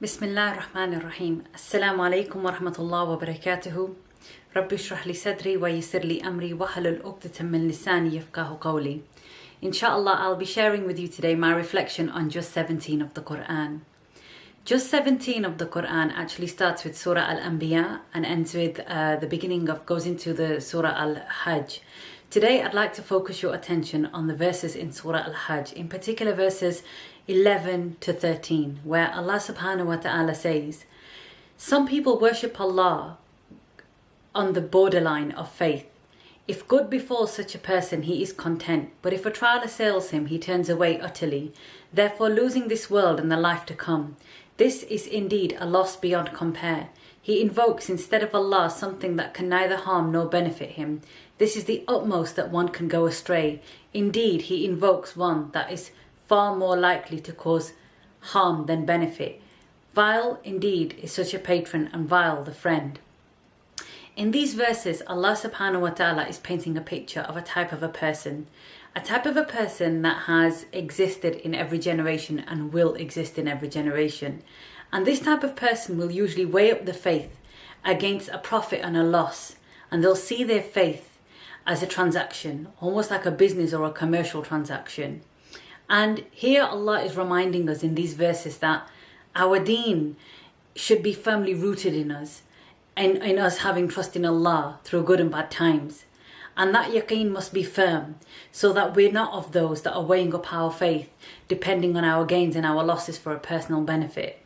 Bismillah ar-Rahman ar-Rahim. Assalamu alaikum wa rahmatullahi wa barakatuhu. Rabbi shrah li sadri wa yassir li amri wa halul uqdatan min lisani yafqahu qawli. Inshallah, I'll be sharing with you today my reflection on just 17 of the Quran. Just 17 of the Quran actually starts with Surah Al-Anbiya and ends with goes into the Surah Al-Hajj. Today I'd like to focus your attention on the verses in Surah Al-Hajj, in particular verses 11 to 13, where Allah subhanahu wa ta'ala says, "Some people worship Allah on the borderline of faith. If good befalls such a person, he is content, but if a trial assails him, he turns away utterly, therefore losing this world and the life to come. This is indeed a loss beyond compare. He invokes instead of Allah something that can neither harm nor benefit him. This is the utmost that one can go astray. Indeed, he invokes one that is far more likely to cause harm than benefit. Vile indeed is such a patron, and vile the friend." In these verses, Allah subhanahu wa ta'ala is painting a picture of a type of a person that has existed in every generation and will exist in every generation. And this type of person will usually weigh up the faith against a profit and a loss, and they'll see their faith as a transaction, almost like a business or a commercial transaction. And here Allah is reminding us in these verses that our deen should be firmly rooted in us, in us having trust in Allah through good and bad times. And that yaqeen must be firm, so that we're not of those that are weighing up our faith, depending on our gains and our losses for a personal benefit.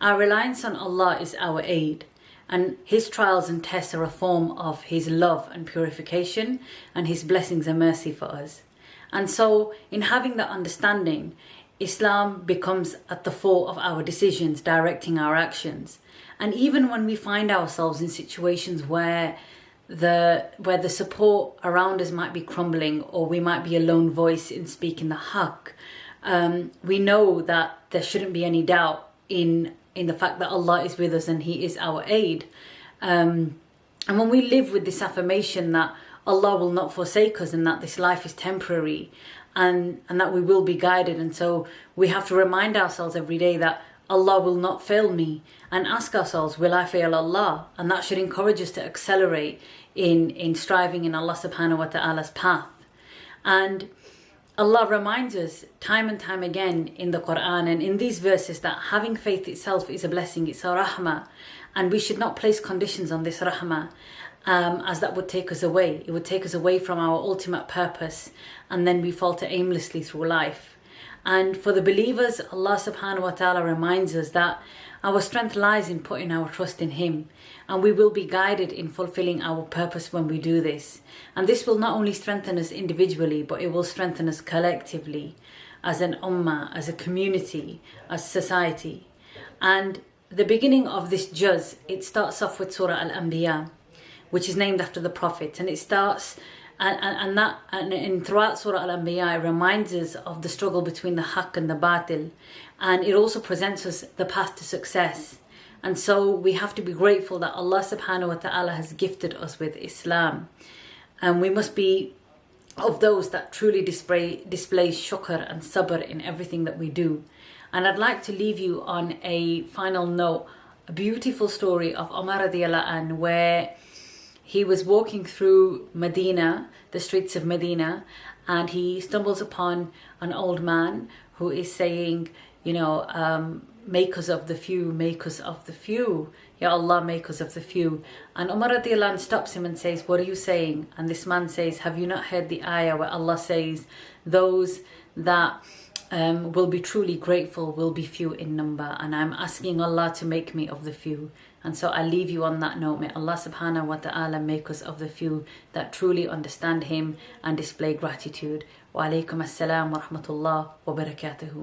Our reliance on Allah is our aid, and His trials and tests are a form of His love and purification, and His blessings and mercy for us. And so, in having that understanding, Islam becomes at the fore of our decisions, directing our actions. And even when we find ourselves in situations where the support around us might be crumbling, or we might be a lone voice in speaking the haqq, we know that there shouldn't be any doubt in the fact that Allah is with us and He is our aid. And when we live with this affirmation that Allah will not forsake us and that this life is temporary, and that we will be guided, and so we have to remind ourselves every day that Allah will not fail me, and ask ourselves, will I fail Allah? And that should encourage us to accelerate in striving in Allah subhanahu wa ta'ala's path. And Allah reminds us time and time again in the Quran and in these verses that having faith itself is a blessing, it's a rahmah, and we should not place conditions on this rahmah, as that would take us away. It would take us away from our ultimate purpose, and then we falter aimlessly through life. And for the believers, Allah subhanahu wa ta'ala reminds us that our strength lies in putting our trust in Him, and we will be guided in fulfilling our purpose when we do this. And this will not only strengthen us individually, but it will strengthen us collectively, as an ummah, as a community, as society. And the beginning of this juz, it starts off with Surah Al-Anbiya, which is named after the Prophet, and it starts and throughout Surah Al-Anbiya it reminds us of the struggle between the haqq and the batil, and it also presents us the path to success. And so we have to be grateful that Allah subhanahu wa ta'ala has gifted us with Islam, and we must be of those that truly display shukr and sabr in everything that we do. And I'd like to leave you on a final note, a beautiful story of Umar radiallahu anhu, where he was walking through Medina, the streets of Medina, and he stumbles upon an old man who is saying, make us of the few, make us of the few. Ya Allah, make us of the few. And Umar radiallahu anh stops him and says, "What are you saying?" And this man says, "Have you not heard the ayah where Allah says, those that will be truly grateful will be few in number, and I'm asking Allah to make me of the few." And so I leave you on that note. May Allah subhanahu wa ta'ala make us of the few that truly understand Him and display gratitude. Wa alaikum assalam wa rahmatullah wa barakatuhu.